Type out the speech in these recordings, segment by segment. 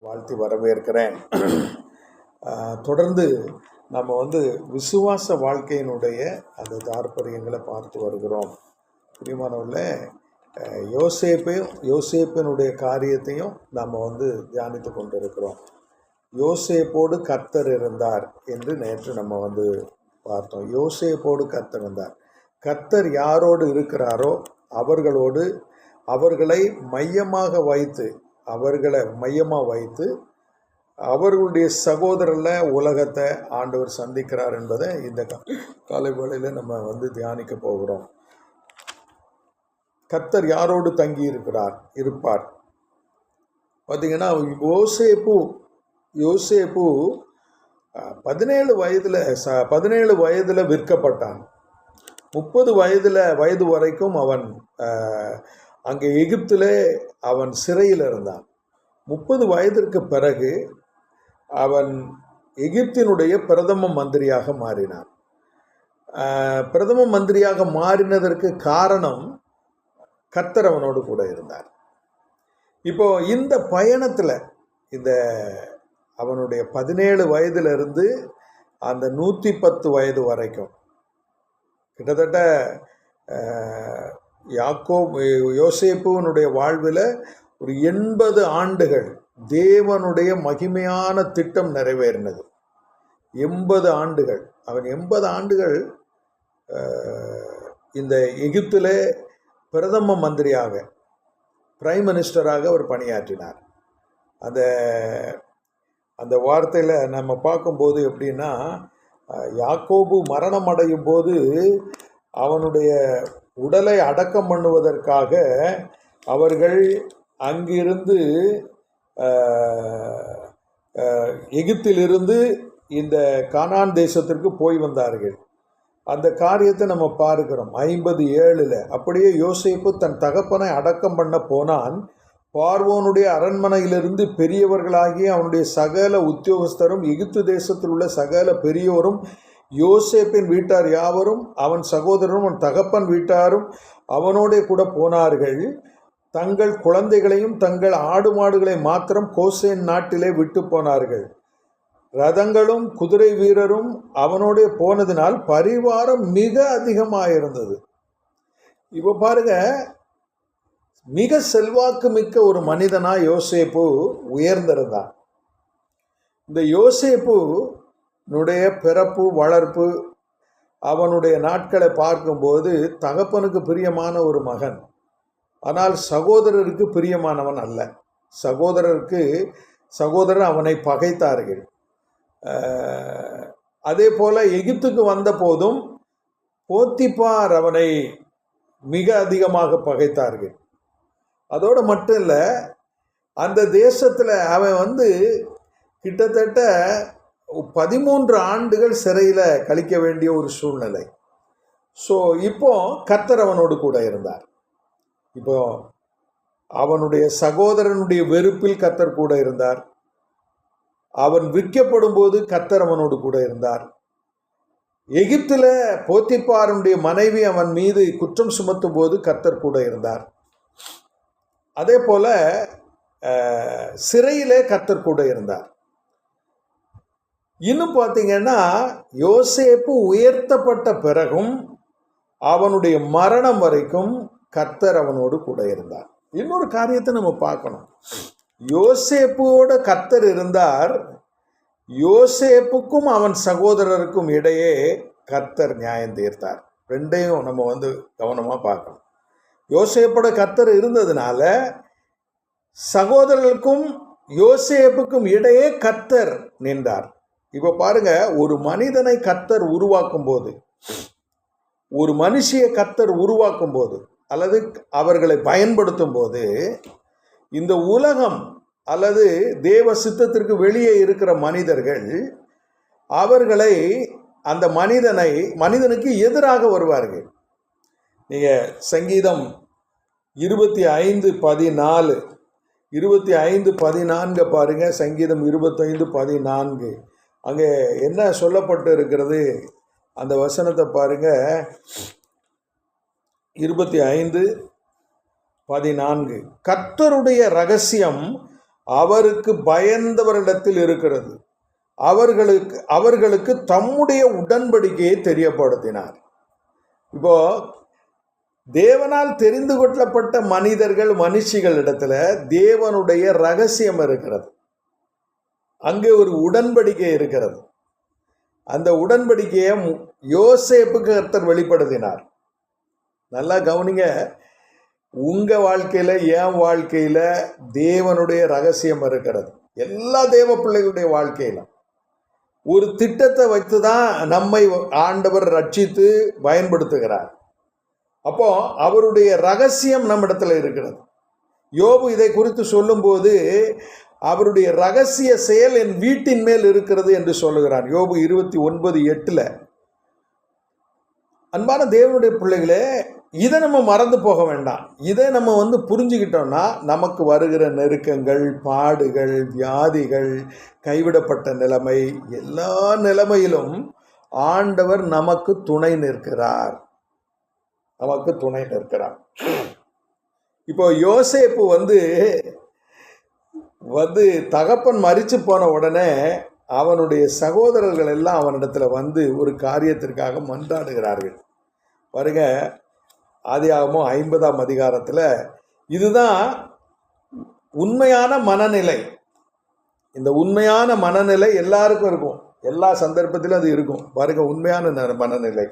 வாழ்த்தி வரவேற்கிறேன். தொடர்ந்து நம்ம விசுவாச வாழ்க்கையினுடைய அந்த தாற்பயங்களை பார்த்து வருகிறோம். பிரியமானவர்களே, யோசேப்பினுடைய காரியத்தையும் நம்ம தியானித்து கொண்டு இருக்கிறோம். யோசேப்போடு கர்த்தர் இருந்தார் என்று நேற்று நம்ம பார்த்தோம். யோசேப்போடு கர்த்தர் இருந்தார். கர்த்தர் யாரோடு இருக்கிறாரோ அவர்களை மையமாக வைத்து அவர்களுடைய சகோதரரில் உலகத்தை ஆண்டவர் சந்திக்கிறார் என்பதை இந்த காலை வேளையில் நம்ம தியானிக்க போகிறோம். கர்த்தர் யாரோடு தங்கி இருப்பார் பார்த்தீங்கன்னா, யோசேப்பு 17 வயதில் விற்கப்பட்டான். 30 வயது வரைக்கும் அவன் அங்கே எகிப்திலே அவன் சிறையில் இருந்தான். 30 வயதிற்கு பிறகு அவன் எகிப்தினுடைய பிரதம மந்திரியாக மாறினான். பிரதம மந்திரியாக மாறினதற்கு காரணம் கர்த்தர் அவனோடு கூட இருந்தார். இப்போ இந்த பயணத்தில் அவனுடைய 17 வயதிலிருந்து அந்த 110 வயது வரைக்கும் கிட்டத்தட்ட யோசேப்புனுடைய வாழ்வில் ஒரு 80 ஆண்டுகள் தேவனுடைய மகிமையான திட்டம் நிறைவேறினது. 80 ஆண்டுகள் அவன் 80 ஆண்டுகள் இந்த எகிப்திலே பிரதம மந்திரியாக, பிரைம் மினிஸ்டராக அவர் பணியாற்றினார். அந்த வார்த்தையில் நம்ம பார்க்கும்போது எப்படின்னா, யாக்கோபு மரணம் அடையும் போது அவனுடைய உடலை அடக்கம் பண்ணுவதற்காக அவர்கள் அங்கிருந்து எகிப்திலிருந்து இந்த கானான் தேசத்திற்கு போய் வந்தார்கள். அந்த காரியத்தை நம்ம பார்க்கிறோம் 57. அப்படியே யோசேப்பு தன் தகப்பனை அடக்கம் பண்ண போனான். பார்வோனுடைய அரண்மனையிலிருந்து பெரியவர்களாகிய அவனுடைய சகல உத்தியோகஸ்தரும், எகிப்து தேசத்தில் உள்ள சகல பெரியோரும், யோசேப்பின் வீட்டார் யாவரும், அவன் சகோதரரும் அவன் தகப்பன் வீட்டாரும் அவனோட கூட போனார்கள். தங்கள் குழந்தைகளையும் தங்கள் ஆடு மாடுகளை மாத்திரம் கோசேன் நாட்டிலே விட்டு போனார்கள். ரதங்களும் குதிரை வீரரும் அவனோட போனதினால் பரிவாரம் மிக அதிகமாயிருந்தது. இப்போ பாருங்க, மிக செல்வாக்கு மிக்க ஒரு மனிதனா யோசேப்பு உயர்ந்திருந்தான். இந்த யோசேப்புனுடைய பிறப்பு வளர்ப்பு, அவனுடைய நாட்களை பார்க்கும்போது தகப்பனுக்கு பிரியமான ஒரு மகன், ஆனால் சகோதரருக்கு பிரியமானவன் அல்ல. சகோதரர் அவனை பகைத்தார்கள். அதே போல எகிப்துக்கு வந்த போதும் போத்திபார் அவனை மிக அதிகமாக பகைத்தார்கள். அதோடு மட்டும் இல்லை, அந்த தேசத்தில் அவன் கிட்டத்தட்ட 13 ஆண்டுகள் சிறையில் கழிக்க வேண்டிய ஒரு சூழ்நிலை. ஸோ இப்போ கர்த்தர் அவனோடு கூட இருந்தார். இப்போ அவனுடைய சகோதரனுடைய வெறுப்பில் கர்த்தர் கூட இருந்தார். அவன் விற்கப்படும் போது கர்த்தர் அவனோடு கூட இருந்தார். எகிப்தில் போத்திபாருடைய மனைவி அவன் மீது குற்றம் சுமத்தும் போது கர்த்தர் கூட இருந்தார். அதே போல சிறையிலே கர்த்தர் கூட இருந்தார். இன்னும் பார்த்தீங்கன்னா, யோசேப்பு உயர்த்தப்பட்ட பிறகும் அவனுடைய மரணம் வரைக்கும் கர்த்தர் அவனோடு கூட இருந்தார். இன்னொரு காரியத்தை நம்ம பார்க்கணும். யோசேப்போட கர்த்தர் இருந்தார். யோசேப்புக்கும் அவன் சகோதரருக்கும் இடையே கர்த்தர் நியாயம் தீர்த்தார். ரெண்டையும் நம்ம கவனமாக பார்க்கணும். யோசேப்போட கர்த்தர் இருந்ததுனால சகோதரர்களுக்கும் யோசேப்புக்கும் இடையே கர்த்தர் நின்றார். இப்போ பாருங்க, ஒரு மனிதனை கர்த்தர் உருவாக்கும் போது, ஒரு மனுஷியை கர்த்தர் உருவாக்கும் போது, அல்லது அவர்களை பயன்படுத்தும் போது, இந்த உலகம் அல்லது தேவ சித்தத்திற்கு வெளியே இருக்கிற மனிதர்கள் அவர்களை அந்த மனிதனுக்கு எதிராக வருவார்கள். நீங்கள் சங்கீதம் 25:14 பாருங்க. சங்கீதம் 25:14 அங்கே என்ன சொல்லப்பட்டு இருக்கிறது அந்த வசனத்தை பாருங்க. 25:14 கர்த்தருடைய ரகசியம் அவருக்கு பயந்தவரிடத்தில் இருக்கிறது. அவர்களுக்கு தம்முடைய உடன்படிக்கையை தெரியப்படுத்தினார். இப்போ தேவனால் தெரிந்து கொள்ளப்பட்ட மனுஷிகளிடத்துல தேவனுடைய ரகசியம் இருக்கிறது. அங்கே ஒரு உடன்படிக்கை இருக்கிறது. அந்த உடன்படிக்கையை யோசேப்புக்கு கர்த்தர் வெளிப்படுத்தினார். நல்லா கவனிங்க. உங்க வாழ்க்கையில, என் வாழ்க்கையில தேவனுடைய ரகசியம் இருக்கிறது. எல்லா தேவ பிள்ளைகளுடைய வாழ்க்கையில ஒரு திட்டத்தை வைத்துதான் நம்மை ஆண்டவர் ரட்சித்து பயன்படுத்துகிறார். அப்போ அவருடைய ரகசியம் நம்மிடத்துல இருக்கிறது. யோபு இதை குறித்து சொல்லும்போது அவருடைய ரகசிய செயல் என் வீட்டின் மேல் இருக்கிறது என்று சொல்லுகிறார். யோபு 29:8. அன்பான தேவனுடைய பிள்ளைகளே, இதை நம்ம மறந்து போக வேண்டாம். இதை நம்ம புரிஞ்சுக்கிட்டோம்னா நமக்கு வருகிற நெருக்கங்கள், பாடுகள், வியாதிகள், கைவிடப்பட்ட நிலைமை, எல்லா நிலைமையிலும் ஆண்டவர் நமக்கு துணை நிற்கிறார். இப்போ யோசேப்பு தகப்பன் மரிச்சு போன உடனே அவனுடைய சகோதரர்கள் எல்லாம் அவனிடத்துல ஒரு காரியத்திற்காக மன்றாடுகிறார்கள். பாருங்க, ஆதியாகமம் 50ஆம் அதிகாரத்தில் இதுதான் உண்மையான மனநிலை. இந்த உண்மையான மனநிலை எல்லாருக்கும் இருக்கும். எல்லா சந்தர்ப்பத்திலும் அது இருக்கும். பாருங்க, உண்மையான மனநிலை.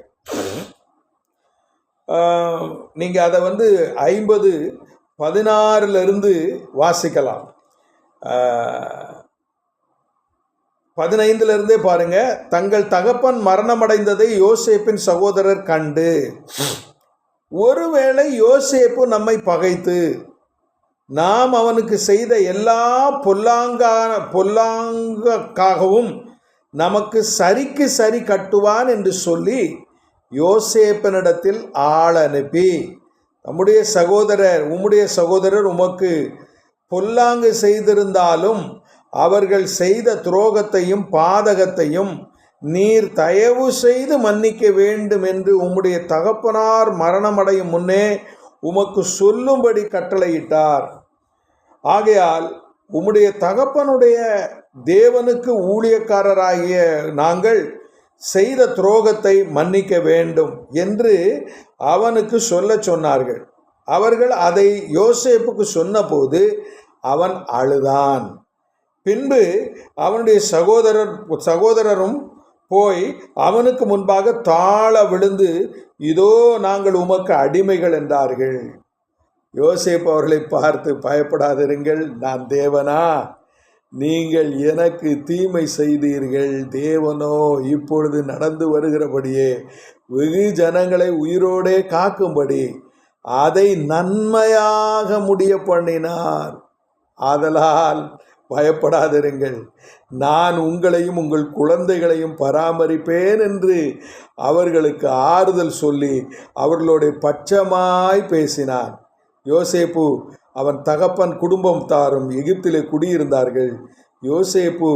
நீங்க அதை 50:16 வாசிக்கலாம். 15 பாருங்க. தங்கள் தகப்பன் மரணமடைந்ததை யோசேப்பின் சகோதரர் கண்டு, ஒருவேளை யோசேப்பு நம்மை பகைத்து நாம் அவனுக்கு செய்த எல்லா பொல்லாங்காகவும் நமக்கு சரிக்கு சரி கட்டுவான் என்று சொல்லி யோசேப்பினிடத்தில் ஆள் அனுப்பி, உம்முடைய சகோதரர் உமக்கு பொல்லாங்கு செய்திருந்தாலும் அவர்கள் செய்த துரோகத்தையும் பாதகத்தையும் நீர் தயவு செய்து மன்னிக்க வேண்டும் என்று உம்முடைய தகப்பனார் மரணமடையும் முன்னே உமக்கு சொல்லும்படி கட்டளையிட்டார். ஆகையால் உம்முடைய தகப்பனுடைய தேவனுக்கு ஊழியக்காரராகிய நாங்கள் செய்த துரோகத்தை மன்னிக்க வேண்டும் என்று அவனுக்கு சொன்னார்கள். அவர்கள் அதை யோசேப்புக்கு சொன்னபோது அவன் அழுதான். பின்பு அவனுடைய சகோதரரும் போய் அவனுக்கு முன்பாக தாழ விழுந்து, இதோ நாங்கள் உமக்கு அடிமைகள் என்றார்கள். யோசேப்பு அவர்களை பார்த்து, பயப்படாதிருங்கள், நான் தேவனா? நீங்கள் எனக்கு தீமை செய்தீர்கள், தேவனோ இப்பொழுது நடந்து வருகிறபடியே வெகு ஜனங்களை உயிரோடே காக்கும்படி அதை நன்மையாக முடிய பண்ணினார். ஆதலால் பயப்படாதிருங்கள், நான் உங்களையும் உங்கள் குழந்தைகளையும் பராமரிப்பேன் என்று அவர்களுக்கு ஆறுதல் சொல்லி அவர்களுடைய பட்சமாய் பேசினான். யோசேப்பு அவன் தகப்பன் குடும்பத்தாரும் எகிப்திலே குடியிருந்தார்கள். யோசேப்பு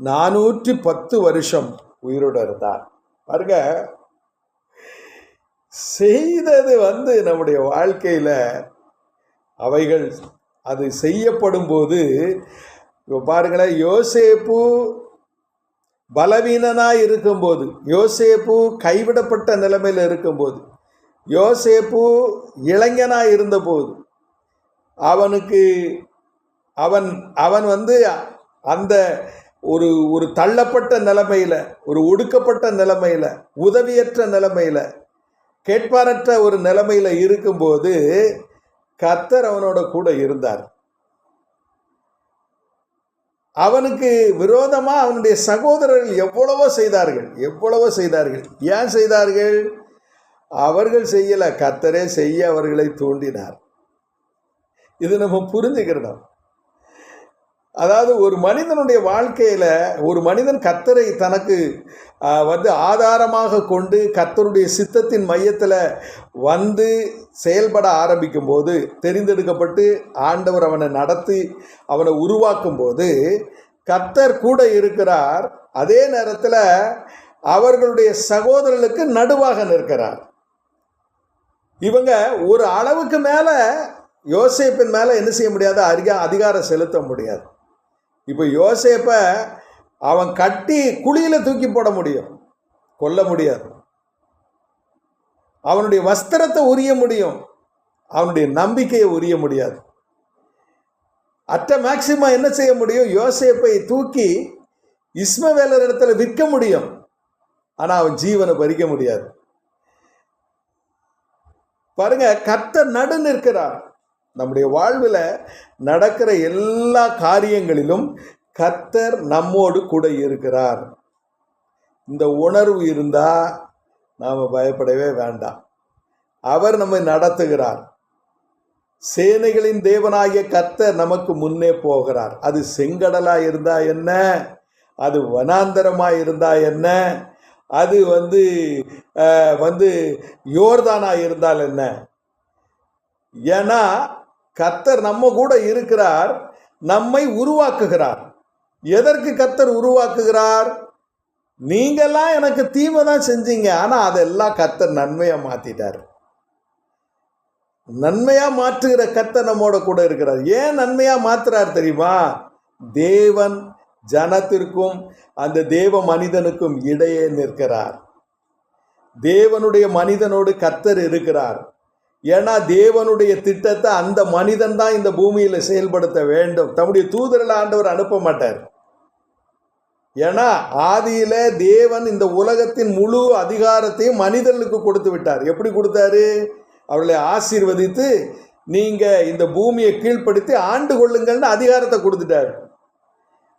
410 வருஷம் உயிரோடு இருந்தார். பாருங்க, செய்தது நம்முடைய வாழ்க்கையில அவைகள் அது செய்யப்படும் போது பாருங்களேன், யோசேப்பு பலவீனனாய் இருக்கும்போது, யோசேப்பு கைவிடப்பட்ட நிலைமையில் இருக்கும்போது, யோசேப்பு இளைஞனாய் இருந்தபோது அவனுக்கு அவன் அந்த ஒரு தள்ளப்பட்ட நிலைமையில, ஒரு ஒடுக்கப்பட்ட நிலைமையில, உதவியற்ற நிலைமையில, கேட்பாரற்ற ஒரு நிலைமையில இருக்கும்போது கர்த்தர் அவனோட கூட இருந்தார். அவனுக்கு விரோதமா அவனுடைய சகோதரர்கள் எவ்வளவோ செய்தார்கள். ஏன் செய்தார்கள்? அவர்கள் செய்யல, கர்த்தரே செய்ய அவர்களை தூண்டினார். இது நம்ம புரிஞ்சுக்கிறோம். அதாவது ஒரு மனிதனுடைய வாழ்க்கையில ஒரு மனிதன் கர்த்தரை தனக்கு ஆதாரமாக கொண்டு கர்த்தருடைய சித்தத்தின் மையத்தில் செயல்பட ஆரம்பிக்கும் போது, தெரிந்தெடுக்கப்பட்டு ஆண்டவர் அவனை நடத்தி அவனை உருவாக்கும் போது கர்த்தர் கூட இருக்கிறார். அதே நேரத்தில் அவர்களுடைய சகோதரர்களுக்கு நடுவாக நிற்கிறார். இவங்க ஒரு அளவுக்கு மேல யோசேப்பின் மேல என்ன செய்ய முடியாது? அதிகாரம் செலுத்த முடியாது. இப்போ யோசேப்ப அவன் கட்டி குழியில் தூக்கி போட முடியும், கொல்ல முடியாது. அவனுடைய வஸ்திரத்தை உரிய முடியும், அவனுடைய நம்பிக்கையை உரிய முடியாது. அட்ட மேக்சிமா என்ன செய்ய முடியும்? யோசேப்பை தூக்கி இஸ்மவேலர் இடத்துல விற்க முடியும், ஆனால் அவன் ஜீவனை பறிக்க முடியாது. பாருங்க, கர்த்தர் நடு நிற்கிறார். நம்முடைய வாழ்வில் நடக்கிற எல்லா காரியங்களிலும் கர்த்தர் நம்மோடு கூட இருக்கிறார். இந்த உணர்வு இருந்தால் நாம் பயப்படவே வேண்டாம். அவர் நம்மை நடத்துகிறார். சேனைகளின் தேவனாகிய கர்த்தர் நமக்கு முன்னே போகிறார். அது செங்கடலாக இருந்தா என்ன, அது வனாந்தரமாக இருந்தா என்ன, அது யோர்தானா இருந்தால் என்ன. ஏன்னா கர்த்தர் நம்ம கூட இருக்கிறார், நம்மை உருவாக்குகிறார். எதற்கு கர்த்தர் உருவாக்குகிறார்? நீங்கெல்லாம் எனக்கு தீமை தான் செஞ்சீங்க, ஆனால் அதெல்லாம் கர்த்தர் நன்மையாக மாற்றிட்டார். நன்மையாக மாற்றுகிற கர்த்தர் நம்மோட கூட இருக்கிறார். ஏன் நன்மையாக மாற்றுறார் தெரியுமா? தேவன் ஜனத்திற்கும் அந்த தேவ மனிதனுக்கும் இடையே நிற்கிறார். தேவனுடைய மனிதனோடு கர்த்தர் இருக்கிறார். ஏன்னா தேவனுடைய திட்டத்தை அந்த மனிதன் தான் இந்த பூமியில் செயல்படுத்த வேண்டும். தம்முடைய தூதர்களை ஆண்டவர் அனுப்ப மாட்டார். ஏன்னா ஆதியில தேவன் இந்த உலகத்தின் முழு அதிகாரத்தையும் மனிதர்களுக்கு கொடுத்து விட்டார். எப்படி கொடுத்தாரு? அவர்களை ஆசீர்வதித்து நீங்க இந்த பூமியை கீழ்ப்படுத்தி ஆண்டு கொள்ளுங்கள்னு அதிகாரத்தை கொடுத்துட்டார்.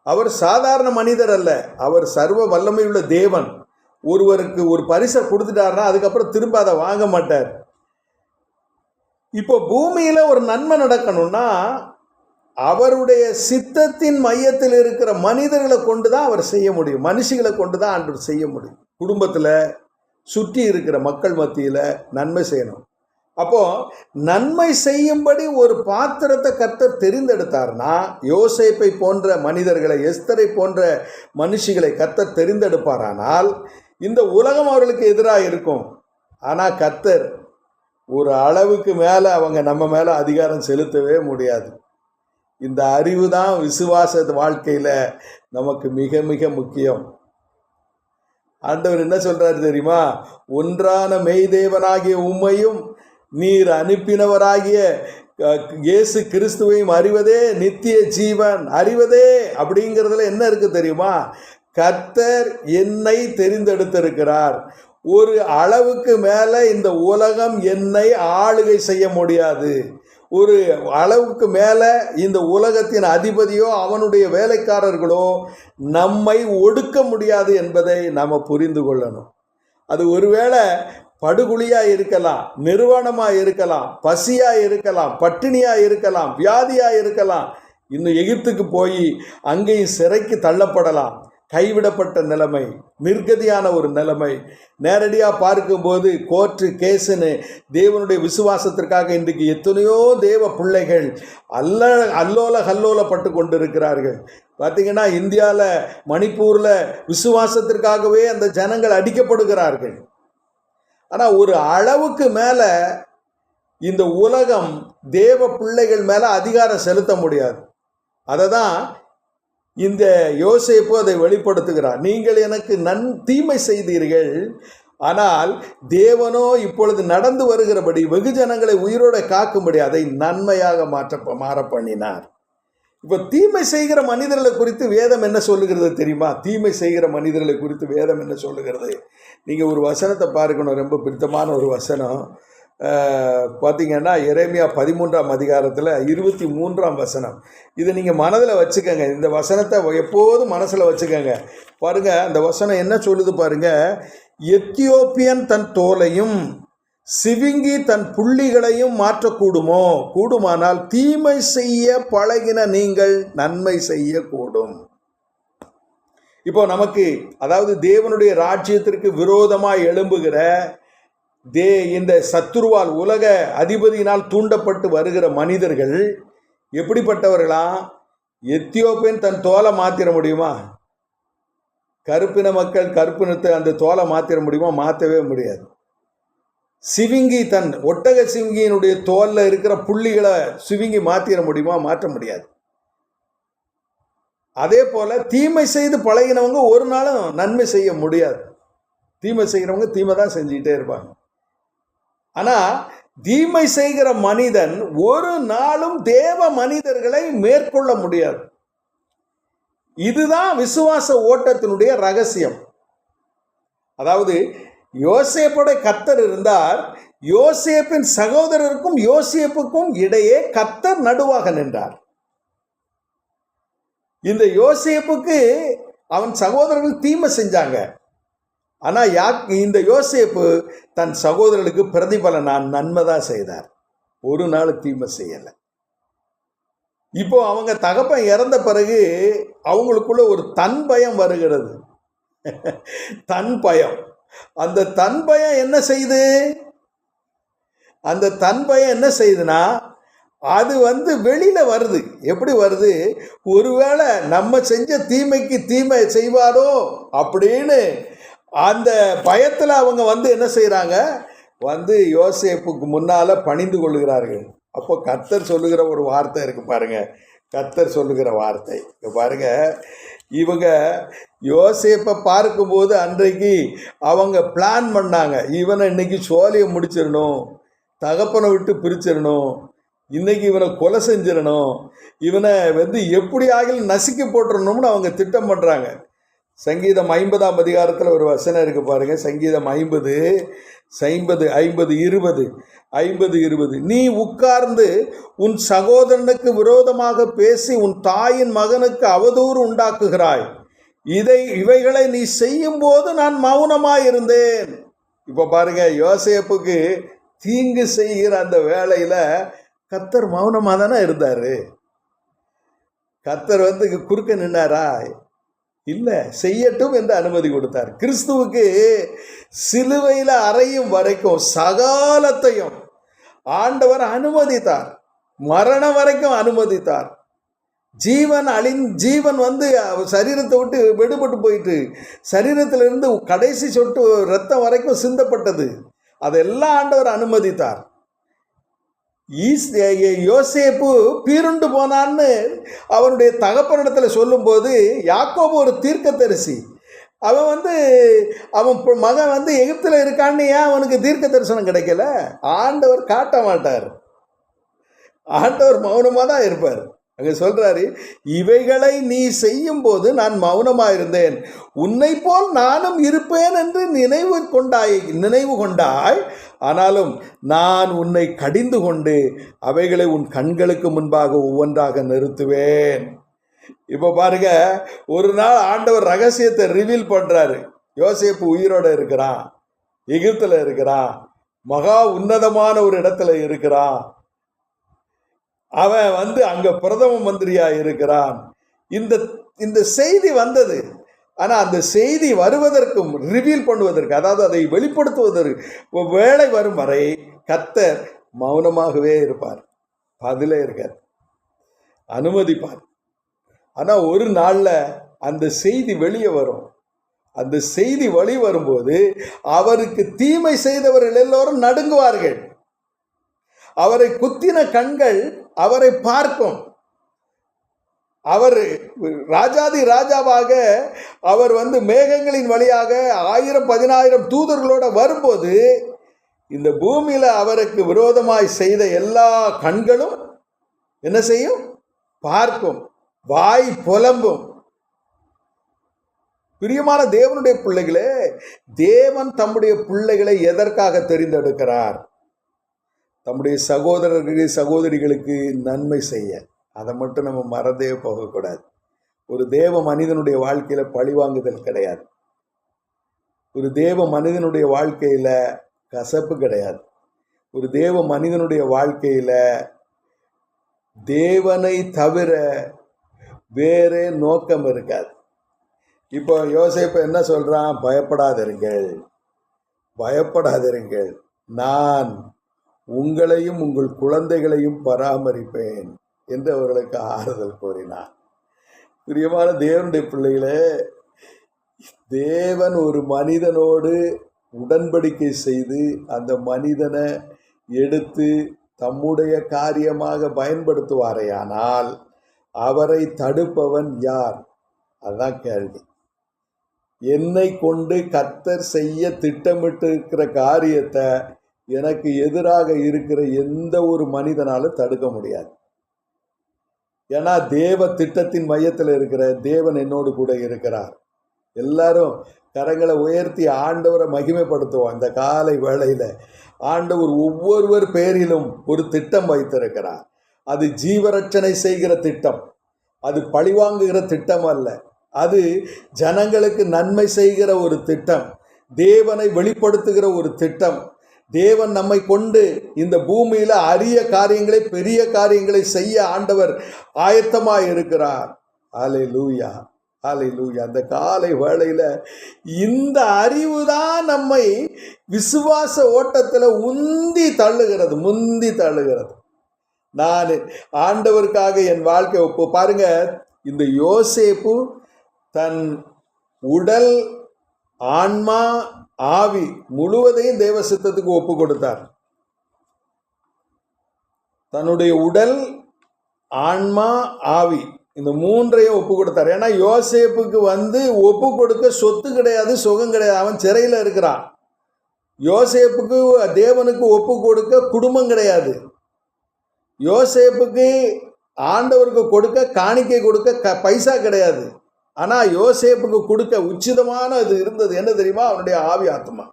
அவர் சாதாரண மனிதர் அல்ல, அவர் சர்வ வல்லமையுள்ள தேவன். ஒருவருக்கு ஒரு பரிசை கொடுத்துட்டாருன்னா அதுக்கப்புறம் திரும்ப அதை வாங்க மாட்டார். இப்போ பூமியில ஒரு நன்மை நடக்கணும்னா அவருடைய சித்தத்தின் மையத்தில் இருக்கிற மனிதர்களை கொண்டு தான் அவர் செய்ய முடியும், மனுஷிகளை கொண்டு தான் ஆண்டவர் செய்ய முடியும். குடும்பத்தில் சுற்றி இருக்கிற மக்கள் மத்தியில் நன்மை செய்யணும். அப்போ நன்மை செய்யும்படி ஒரு பாத்திரத்தை கர்த்தர் தெரிந்தெடுத்தார்னா, யோசேப்பை போன்ற மனிதர்களை, எஸ்தரை போன்ற மனுஷிகளை கர்த்தர் தெரிந்தெடுப்பாரானால் இந்த உலகம் அவர்களுக்கு எதிராக இருக்கும். ஆனால் கர்த்தர் ஒரு அளவுக்கு மேலே அவங்க நம்ம மேலே அதிகாரம் செலுத்தவே முடியாது. இந்த அறிவு தான் விசுவாச வாழ்க்கையில் நமக்கு மிக மிக முக்கியம். ஆண்டவர் என்ன சொல்றாரு தெரியுமா? ஒன்றான மெய்தேவனாகிய உம்மையும் நீர் அனுப்பினவராகிய இயேசு கிறிஸ்துவையும் அறிவதே நித்திய ஜீவன். அறிவதே அப்படிங்கிறதுல என்ன இருக்கு தெரியுமா? கர்த்தர் என்னை தெரிந்தெடுத்திருக்கிறார். ஒரு அளவுக்கு மேலே இந்த உலகம் என்னை ஆளுகை செய்ய முடியாது. ஒரு அளவுக்கு மேலே இந்த உலகத்தின் அதிபதியோ அவனுடைய வேலைக்காரர்களோ நம்மை ஒடுக்க முடியாது என்பதை நாம் புரிந்து கொள்ளணும். அது ஒருவேளை படுகுழியாக இருக்கலாம், நிர்வாணமாக இருக்கலாம், பசியாக இருக்கலாம், பட்டினியாக இருக்கலாம், வியாதியாக இருக்கலாம், இன்னும் எகிப்துக்கு போய் அங்கேயும் சிறைக்கு தள்ளப்படலாம். கைவிடப்பட்ட நிலைமை, நிர்கதியான ஒரு நிலைமை. நேரடியாக பார்க்கும்போது கோர்ட்டு கேஸுன்னு தேவனுடைய விசுவாசத்திற்காக இன்றைக்கு எத்தனையோ தேவ பிள்ளைகள் அல்லோல கல்லோலப்பட்டு கொண்டு இருக்கிறார்கள். பார்த்திங்கன்னா இந்தியாவில் மணிப்பூரில் விசுவாசத்திற்காகவே அந்த ஜனங்கள் அடிக்கப்படுகிறார்கள். ஆனால் ஒரு அளவுக்கு மேலே இந்த உலகம் தேவ பிள்ளைகள் மேலே அதிகாரம் செலுத்த முடியாது. அதை தான் இந்த யோசேப்பு அதை வெளிப்படுத்துகிறார். நீங்கள் எனக்கு தீமை செய்தீர்கள், ஆனால் தேவனோ இப்பொழுது நடந்து வருகிறபடி வெகுஜனங்களை உயிரோட காக்கும்படி அதை நன்மையாக மாற பண்ணினார். இப்போ தீமை செய்கிற மனிதர்களை குறித்து வேதம் என்ன சொல்லுகிறது தெரியுமா? தீமை செய்கிற மனிதர்களை குறித்து வேதம் என்ன சொல்லுகிறது? நீங்கள் ஒரு வசனத்தை பார்க்கணும், ரொம்ப பிடித்தமான ஒரு வசனம். பார்த்திங்கன்னா எரேமியா 13ஆம் அதிகாரத்தில் 23ஆம் வசனம். இதை நீங்கள் மனதில் வச்சுக்கோங்க. இந்த வசனத்தை எப்போதும் மனசில் வச்சுக்கோங்க. பாருங்கள், அந்த வசனம் என்ன சொல்லுது பாருங்கள். எத்தியோப்பியன் தன் தோலையும் சிவிங்கி தன் புள்ளிகளையும் மாற்றக்கூடுமோ? கூடுமானால் தீமை செய்ய பழகின நீங்கள் நன்மை செய்யக்கூடும். இப்போ நமக்கு, அதாவது தேவனுடைய ராஜ்யத்திற்கு விரோதமாக எழும்புகிற இந்த சத்துருவால், உலக அதிபதியினால் தூண்டப்பட்டு வருகிற மனிதர்கள் எப்படிப்பட்டவர்களா? எத்தியோப்பியன் தன் தோலை மாற்றிட முடியுமா? கருப்பின மக்கள் கருப்பினத்தை அந்த தோலை மாற்றிட முடியுமா? மாற்றவே முடியாது. சிவிங்கி தன் ஒட்டக சிவிங்கியினுடைய தோலில் இருக்கிற புள்ளிகளை சிவிங்கி மாற்றிட முடியுமா? மாற்ற முடியாது. அதே போல தீமை செய்து பழகினவங்க ஒரு நாளும் நன்மை செய்ய முடியாது. தீமை செய்கிறவங்க தீமை தான் செஞ்சுக்கிட்டே இருப்பாங்க. ஆனா தீமை செய்கிற மனிதன் ஒரு நாளும் தேவ மனிதர்களை மேற்கொள்ள முடியாது. இதுதான் விசுவாச ஓட்டத்தினுடைய ரகசியம். அதாவது யோசேப்போட கர்த்தர் இருந்தார். யோசேப்பின் சகோதரருக்கும் யோசேப்புக்கும் இடையே கர்த்தர் நடுவாக நின்றார். இந்த யோசேப்புக்கு அவன் சகோதரர்கள் தீமை செஞ்சாங்க. ஆனா இந்த யோசேப்பு தன் சகோதரர்களுக்கு பிரதிபலன் நன்மை தான் செய்தார். ஒரு நாள் தீமை செய்யலை. இப்போ அவங்க தகப்பன் இறந்த பிறகு அவங்களுக்குள்ள ஒரு தன் பயம் வருகிறது. தன் பயம். அந்த தன் பயம் என்ன செய்யுது? அந்த தன் பயம் என்ன செய்யுதுன்னா, அது வெளியில வருது. எப்படி வருது? ஒருவேளை நம்ம செஞ்ச தீமைக்கு தீமை செய்வாரோ அப்படின்னு அந்த பயத்துல அவங்க என்ன செய்யறாங்க? யோசேப்புக்கு முன்னால பணிந்து கொள்கிறார்கள். அப்போ கர்த்தர் சொல்லுகிற ஒரு வார்த்தை இருக்கு பாருங்க. கர்த்தர் சொல்லுகிற வார்த்தை பாருங்க. இவங்க யோசேப்பை பார்க்கும்போது அன்றைக்கு அவங்க பிளான் பண்ணாங்க, இவனை இன்னைக்கு சோழியை முடிச்சிடணும், தகப்பனை விட்டு பிரிச்சிடணும், இன்னைக்கு இவனை கொலை செஞ்சிடணும், இவனை எப்படி ஆகிலும் நசுக்கி போட்டுடணும்னு அவங்க திட்டம் பண்ணுறாங்க. சங்கீதம் 50ஆம் அதிகாரத்தில் ஒரு வசனம் இருக்கு பாருங்க. சங்கீதம் 50:20 நீ உட்கார்ந்து உன் சகோதரனுக்கு விரோதமாக பேசி உன் தாயின் மகனுக்கு அவதூறு உண்டாக்குகிறாய். இவைகளை நீ செய்யும் போது நான் மௌனமாயிருந்தேன். இப்ப பாருங்க, யோசேப்புக்கு தீங்கு செய்கிற அந்த வேளையில கர்த்தர் மௌனமா தானே இருந்தாரு. கர்த்தர் குறுக்க நின்னாரா? இல்லை, செய்யட்டும் என்று அனுமதி கொடுத்தார். கிறிஸ்துவுக்கு சிலுவையில் அறையும் வரைக்கும் சகலத்தையும் ஆண்டவர் அனுமதித்தார். மரணம் வரைக்கும் அனுமதித்தார். ஜீவன் சரீரத்தை விட்டு விடுபட்டு போயிட்டு சரீரத்திலிருந்து கடைசி சொட்டு ரத்தம் வரைக்கும் சிந்தப்பட்டது. அதெல்லாம் ஆண்டவர் அனுமதித்தார். யோசேப்பு பீருண்டு போனான்னு அவனுடைய தகப்பனிடத்தில் சொல்லும்போது, யாக்கோபு ஒரு தீர்க்கதரிசி. அவன் அவன் மகன் எகிப்தில் இருக்கான்னு ஏன் அவனுக்கு தீர்க்க தரிசனம் கிடைக்கல? ஆண்டவர் காட்ட மாட்டார். ஆண்டவர் மௌனமாக தான் இருப்பார். அங்கே சொல்றாரு, இவைகளை நீ செய்யும் போது நான் மௌனமாக இருந்தேன், உன்னை போல் நானும் இருப்பேன் என்று நினைவு கொண்டாய். ஆனாலும் நான் உன்னை கடிந்து கொண்டு அவைகளை உன் கண்களுக்கு முன்பாக ஒவ்வொன்றாக நிறுத்துவேன். இப்போ பாருங்க, ஒரு நாள் ஆண்டவர் ரகசியத்தை ரிவீல் பண்றாரு. யோசேப்பு உயிரோட இருக்கிறான், எகிப்துல இருக்கிறான், மகா உன்னதமான ஒரு இடத்துல இருக்கிறான். அவன் அங்க பிரதம மந்திரியா இருக்கிறான். இந்த செய்தி வந்தது. ஆனா அந்த செய்தி வருவதற்கும் ரிவீல் பண்ணுவதற்கு, அதாவது அதை வெளிப்படுத்துவதற்கு வேலை வரும் வரை கர்த்தர் மௌனமாகவே இருப்பார். பதிலே இருக்கார், அனுமதிப்பார். ஆனா ஒரு நாள்ல அந்த செய்தி வெளியே வரும். அந்த செய்தி வழி வரும்போது அவருக்கு தீமை செய்தவர்கள் எல்லோரும் நடுங்குவார்கள். அவரை குத்தின கண்கள் அவரை பார்க்கும். அவர் ராஜாதி ராஜாவாக அவர் மேகங்களின் வழியாக 1000-10000 தூதர்களோட வரும்போது இந்த பூமியில அவருக்கு விரோதமாய் செய்த எல்லா கண்களும் என்ன செய்யும்? பார்க்கும், வாய் புலம்பும். பிரியமான தேவனுடைய பிள்ளைகளே, தேவன் தம்முடைய பிள்ளைகளை எதற்காக தெரிந்தெடுக்கிறார்? தம்முடைய சகோதரிகளுக்கு நன்மை செய்ய. அதை மட்டும் நம்ம மறந்தே போகக்கூடாது. ஒரு தேவ மனிதனுடைய வாழ்க்கையில பழிவாங்குதல் கிடையாது. ஒரு தேவ மனிதனுடைய வாழ்க்கையில கசப்பு கிடையாது. ஒரு தேவ மனிதனுடைய வாழ்க்கையில தேவனை தவிர வேறே நோக்கம் இருக்காது. இப்போ யோசேப்பு என்ன சொல்றான்? பயப்படாதிருங்கள், நான் உங்களையும் உங்கள் குழந்தைகளையும் பராமரிப்பேன் என்று அவர்களுக்கு ஆறுதல் கூறினார். பிரியமான தேவனுடைய பிள்ளைகளே, தேவன் ஒரு மனிதனோடு உடன்படிக்கை செய்து அந்த மனிதனை எடுத்து தம்முடைய காரியமாக பயன்படுத்துவாரேயானால் அவரை தடுப்பவன் யார்? அதுதான் கேள்வி. என்னை கொண்டு கர்த்தர் செய்ய திட்டமிட்டு இருக்கிற காரியத்தை எனக்கு எதிராக இருக்கிற எந்த ஒரு மனிதனாலும் தடுக்க முடியாது. ஏன்னா தேவ திட்டத்தின் மையத்தில் இருக்கிற தேவன் என்னோடு கூட இருக்கிறார். எல்லாரும் கரங்களை உயர்த்தி ஆண்டவரை மகிமைப்படுத்துவோம். இந்த காலை வேளையில் ஆண்டவர் ஒவ்வொருவர் பேரிலும் ஒரு திட்டம் வைத்திருக்கிறார். அது ஜீவரட்சணை செய்கிற திட்டம், அது பழிவாங்குகிற திட்டம் அல்ல. அது ஜனங்களுக்கு நன்மை செய்கிற ஒரு திட்டம், தேவனை வெளிப்படுத்துகிற ஒரு திட்டம். தேவன் நம்மை கொண்டு இந்த பூமியில் அரிய காரியங்களை, பெரிய காரியங்களை செய்ய ஆண்டவர் ஆயத்தமாக இருக்கிறார். அல்லேலூயா, அல்லேலூயா. அந்த காலை வேளையில் இந்த அறிவு தான் நம்மை விசுவாச ஓட்டத்தில் முந்தி தள்ளுகிறது. நான் ஆண்டவருக்காக என் வாழ்க்கை பாருங்க. இந்த யோசேப்பு தன் உடல், ஆன்மா, ஆவி முழுவதையும் தேவ சித்தத்துக்கு ஒப்பு கொடுத்தார். தன்னுடைய உடல், ஆன்மா, ஆவி இந்த மூன்றையும் ஒப்பு கொடுத்தார். ஏன்னா யோசேப்புக்கு ஒப்பு கொடுக்க சொத்து கிடையாது, சுகம் கிடையாது. அவன் சிறையில் இருக்கிறான். யோசேப்புக்கு தேவனுக்கு ஒப்பு கொடுக்க குடும்பம் கிடையாது. யோசேப்புக்கு ஆண்டவருக்கு கொடுக்க, காணிக்கை கொடுக்க பைசா கிடையாது. ஆனால் யோசேப்புக்கு கொடுக்க உச்சிதமான அது இருந்தது. என்ன தெரியுமா? அவனுடைய ஆவி, ஆத்மா.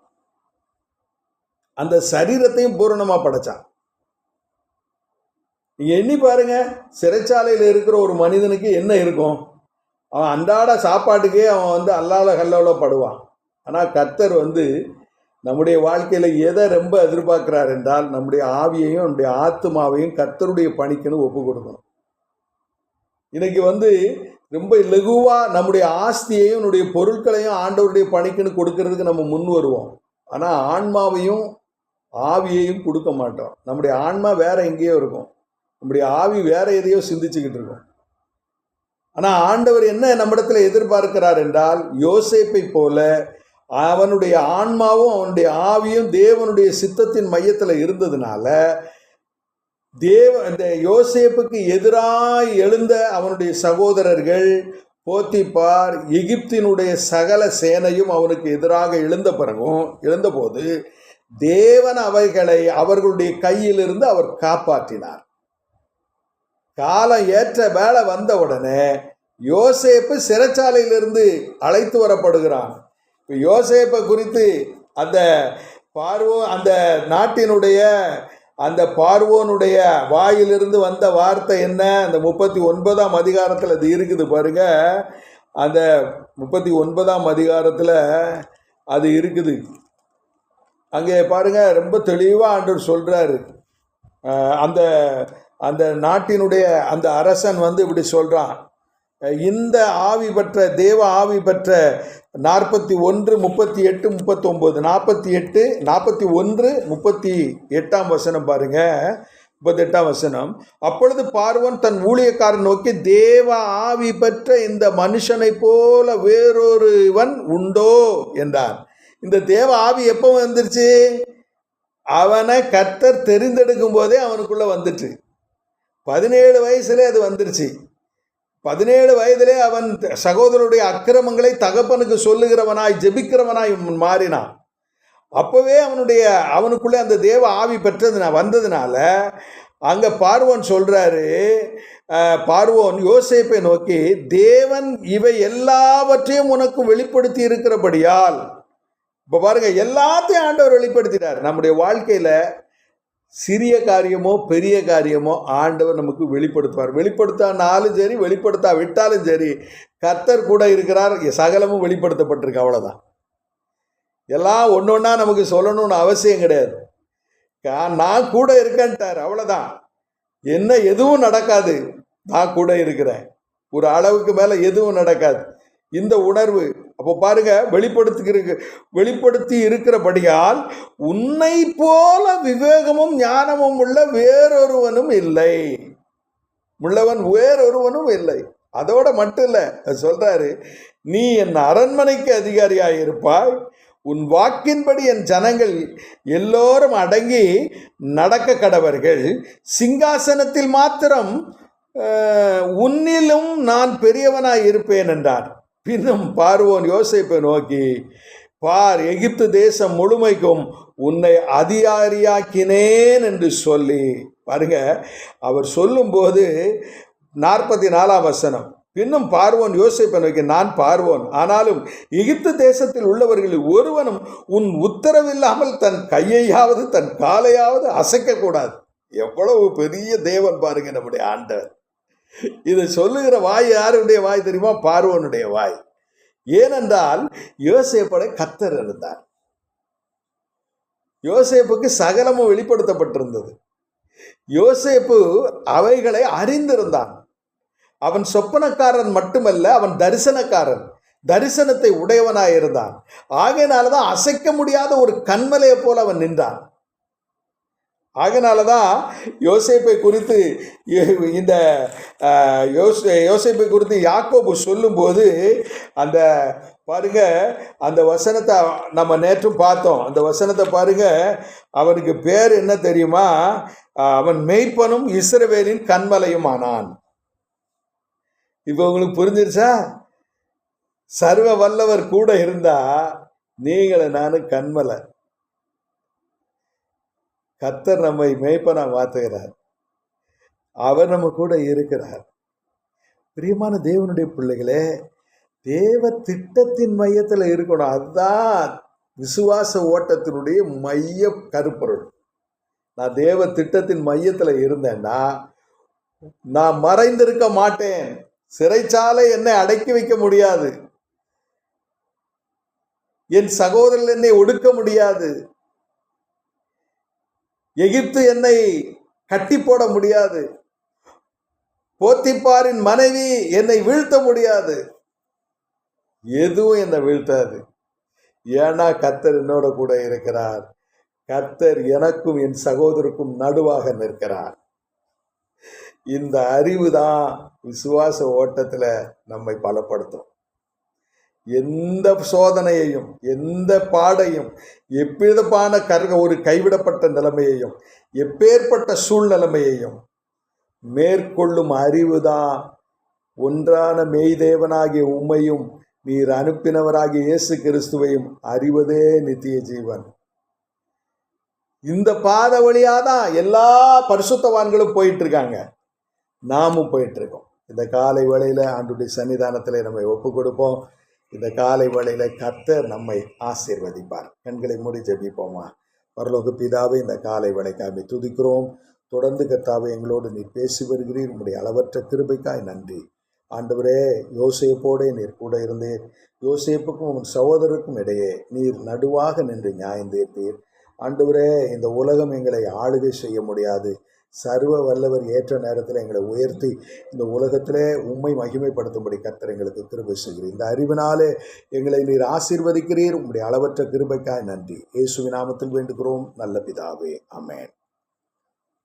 அந்த சரீரத்தையும் பூரணமாக படைச்சான். நீங்க எண்ணி பாருங்க, சிறைச்சாலையில் இருக்கிற ஒரு மனிதனுக்கு என்ன இருக்கும்? அவன் அன்றாட சாப்பாட்டுக்கே அவன் அல்லால கல்லால படுவான். ஆனால் கர்த்தர் நம்முடைய வாழ்க்கையில் எதை ரொம்ப எதிர்பார்க்கிறார் என்றால், நம்முடைய ஆவியையும் நம்முடைய ஆத்மாவையும் கர்த்தருடைய பணிக்குன்னு ஒப்பு கொடுக்கணும். இன்னைக்கு ரொம்ப லகுவாக நம்முடைய ஆஸ்தியையும் நம்முடைய பொருட்களையும் ஆண்டவருடைய பணிக்குன்னு கொடுக்கறதுக்கு நம்ம முன் வருவோம். ஆனால் ஆன்மாவையும் ஆவியையும் கொடுக்க மாட்டோம். நம்முடைய ஆன்மா வேற எங்கேயோ இருக்கும், நம்முடைய ஆவி வேற எதையோ சிந்திச்சுக்கிட்டு இருக்கும். ஆனால் ஆண்டவர் என்ன நம்மிடத்துல எதிர்பார்க்கிறார் என்றால், யோசேப்பை போல அவனுடைய ஆன்மாவும் அவனுடைய ஆவியும் தேவனுடைய சித்தத்தின் மையத்தில் இருந்ததுனால இந்த யோசேப்புக்கு எதிராய் எழுந்த அவனுடைய சகோதரர்கள் போத்திபார், எகிப்தினுடைய சகல சேனையும் அவனுக்கு எதிராக எழுந்தபோது தேவன் அவைகளை அவர்களுடைய கையிலிருந்து அவர் காப்பாற்றினார். காலம் ஏற்ற வேலை வந்த உடனே யோசேப்பு சிறைச்சாலையிலிருந்து அழைத்து வரப்படுகிறான். இப்போ யோசேப்பை குறித்து அந்த நாட்டினுடைய அந்த பார்வோனுடைய வாயிலிருந்து வந்த வார்த்தை என்ன? அந்த 39ஆம் அதிகாரத்தில் அது இருக்குது பாருங்க. அந்த 39ஆம் அதிகாரத்தில் அது இருக்குது. அங்கே பாருங்க, ரொம்ப தெளிவாக ஆண்டவர் சொல்றாரு. அந்த அந்த நாட்டினுடைய அந்த அரசன் இப்படி சொல்றான், இந்த ஆவி பெற்ற தேவ ஆவி பெற்ற 41, 38, 39, 48, 41, 38ஆம் வசனம் பாருங்க. 38ஆம் வசனம். அப்பொழுது பார்வோன் தன் ஊழியக்காரன் நோக்கி, தேவ ஆவி பெற்ற இந்த மனுஷனை போல வேறொருவன் உண்டோ என்றார். இந்த தேவ ஆவி எப்போ வந்துருச்சு? அவனை கர்த்தர் தெரிந்தெடுக்கும் போதே அவனுக்குள்ள வந்துட்டு 17 வயசுல அது வந்துருச்சு. 17 வயதிலே அவன் சகோதரனுடைய அக்கிரமங்களை தகப்பனுக்கு சொல்லுகிறவனாய், ஜெபிக்கிறவனாய் மாறினான். அப்பவே அவனுக்குள்ளே அந்த தேவ ஆவி வந்ததுனால அங்க பார்வோன் சொல்றாரு, பார்வோன் யோசேப்பை நோக்கி, தேவன் இவை எல்லாவற்றையும் உனக்கு வெளிப்படுத்தி இருக்கிறபடியால். இப்ப பாருங்க, எல்லாத்தையும் ஆண்டவர் வெளிப்படுத்திட்டார். நம்முடைய வாழ்க்கையில சிறிய காரியமோ பெரிய காரியமோ ஆண்டவர் நமக்கு வெளிப்படுத்துவார். வெளிப்படுத்தானாலும் சரி, வெளிப்படுத்தா விட்டாலும் சரி, கர்த்தர் கூட இருக்கிறார். சகலமும் வெளிப்படுத்தப்பட்டிருக்கு, அவ்வளோதான். எல்லாம் ஒன்றொன்னா நமக்கு சொல்லணும்னு அவசியம் கிடையாது. நான் கூட இருக்கேன்ட்டார், அவ்வளோதான். என்ன எதுவும் நடக்காது, நான் கூட இருக்கிறேன். ஒரு அளவுக்கு மேலே எதுவும் நடக்காது. இந்த உணர்வு அப்போ பாருங்க, வெளிப்படுத்தி இருக்கிறபடியால் உன்னை போல விவேகமும் ஞானமும் உள்ள வேறொருவனும் இல்லை. அதோட மட்டும் இல்லை, சொல்றாரு, நீ என் அரண்மனைக்கு அதிகாரியாக இருப்பாய். உன் வாக்கின்படி என் ஜனங்கள் எல்லோரும் அடங்கி நடக்க கடவர்கள். சிங்காசனத்தில் மாத்திரம் உன்னிலும் நான் பெரியவனாய் இருப்பேன் என்றார். பின்னும் பார்வோன் யோசேப்பை நோக்கி, பார், எகிப்து தேசம் முழுமைக்கும் உன்னை அதிகாரியாக்கினேன் என்று சொல்லி, பாருங்க, அவர் சொல்லும்போது 44ஆம் வசனம், பின்னும் பார்வோன் யோசேப்பை நோக்கி, நான் பார்வோன், ஆனாலும் எகிப்து தேசத்தில் உள்ளவர்களில் ஒருவனும் உன் உத்தரவில்லாமல் தன் கையையாவது தன் காலையாவது அசைக்கக்கூடாது. எவ்வளவு பெரிய தேவன் பாருங்க நம்முடைய ஆண்டவர். இதை சொல்லுகிற வாய் யாருடைய வாய் தெரியுமா? பார்வோனுடைய வாய். ஏனென்றால் யோசேப்போட கர்த்தர் இருந்தார். யோசேப்புக்கு சகலமும் வெளிப்படுத்தப்பட்டிருந்தது. யோசேப்பு அவைகளை அறிந்திருந்தான். அவன் சொப்பனக்காரன் மட்டுமல்ல, அவன் தரிசனக்காரன், தரிசனத்தை உடையவனாயிருந்தான். ஆகையினாலதான் அசைக்க முடியாத ஒரு கண்மலையை போல அவன் நின்றான். ஆகையினாலதான் யோசேப்பை குறித்து இந்த யோசேப்பை குறித்து யாக்கோபு சொல்லும்போது அந்த பாருங்க, அந்த வசனத்தை நம்ம நேற்றும் பார்த்தோம். அந்த வசனத்தை பாருங்க, அவனுக்கு பேர் என்ன தெரியுமா? அவன் மெய்ப்பனும் இஸ்ரவேலின் கண்மலையும் ஆனான். இப்போ உங்களுக்கு புரிஞ்சிருச்சா? சர்வ வல்லவர் கூட இருந்தா நீங்களும் நானும் கண்மலை. கர்த்தர் நம்மை மேய்ப்பனா மாத்துகிறார். அவர் நம்ம கூட இருக்கிறார். பிரியமான தேவனுடைய பிள்ளைகளே, தேவ திட்டத்தின் மையத்தில் இருக்கணும். அதுதான் விசுவாச ஓட்டத்தினுடைய மைய கருப்பொருள். நான் தேவ திட்டத்தின் மையத்தில் இருந்தேன்னா நான் மறைந்திருக்க மாட்டேன். சிறைச்சாலை என்னை அடக்கி வைக்க முடியாது. என் சகோதரர் என்னை ஒடுக்க முடியாது. எகிப்து என்னை கட்டி போட முடியாது. போத்திப்பாரின் மனைவி என்னை வீழ்த்த முடியாது. எதுவும் என்னை வீழ்த்தாது. ஏன்னா கர்த்தர் என்னோட கூட இருக்கிறார். கர்த்தர் எனக்கும் என் சகோதரருக்கும் நடுவாக நிற்கிறார். இந்த அறிவு தான் விசுவாச ஓட்டத்தில் நம்மை பலப்படுத்தும். எந்த சோதனையையும், எந்த பாடையும், எப்பேதமான ஒரு கைவிடப்பட்ட நிலைமையையும், எப்பேற்பட்ட சூழ்நிலைமையையும் மேற்கொள்ளும் அறிவு தான் ஒன்றான மெய்தேவனாகிய உம்மையும் நீர் அனுப்பினவராகிய இயேசு கிறிஸ்துவையும் அறிவதே நித்திய ஜீவன். இந்த பாத வழியாதான் எல்லா பரிசுத்தவான்களும் போயிட்டு இருக்காங்க. நாமும் போயிட்டு இருக்கோம். இந்த காலை வேளையில ஆண்டுடைய சன்னிதானத்தில் நம்மை ஒப்பு கொடுப்போம். இந்த காலை வேளையில கர்த்தர் நம்மை ஆசீர்வதிப்பார். கண்களை மூடி ஜெபிப்போமா. பரலோக பிதாவே, இந்த காலை வேளைக்காக துதிக்கிறோம். தொடர்ந்து கர்த்தாவே எங்களோடு நீர் பேசி வருகிறீர். உங்களுடைய அளவற்ற கிருபைக்காய் நன்றி ஆண்டவரே. யோசேப்போடே நீர் கூட இருந்தீர். யோசேப்புக்கும் உன் சகோதரருக்கும் இடையே நீர் நடுவாக நின்று நியாயம் தீர்த்தீர். ஆண்டவரே, இந்த உலகம் எங்களை ஆளுகை செய்ய முடியாது. சர்வ வல்லவர் ஏற்ற நேரத்தில் எங்களை உயர்த்தி இந்த உலகத்திலே உம்மை மகிமைப்படுத்தும்படி கர்த்தர் எங்களுக்கு கிருபை செய்கிறீர். இந்த அறிவினாலே எங்களை நீர் ஆசீர்வதிக்கிறீர். உங்களுடைய அளவற்ற கிருபைக்காய் நன்றி. இயேசுவின் நாமத்தில் வேண்டுகிறோம் நல்ல பிதாவே, ஆமென்.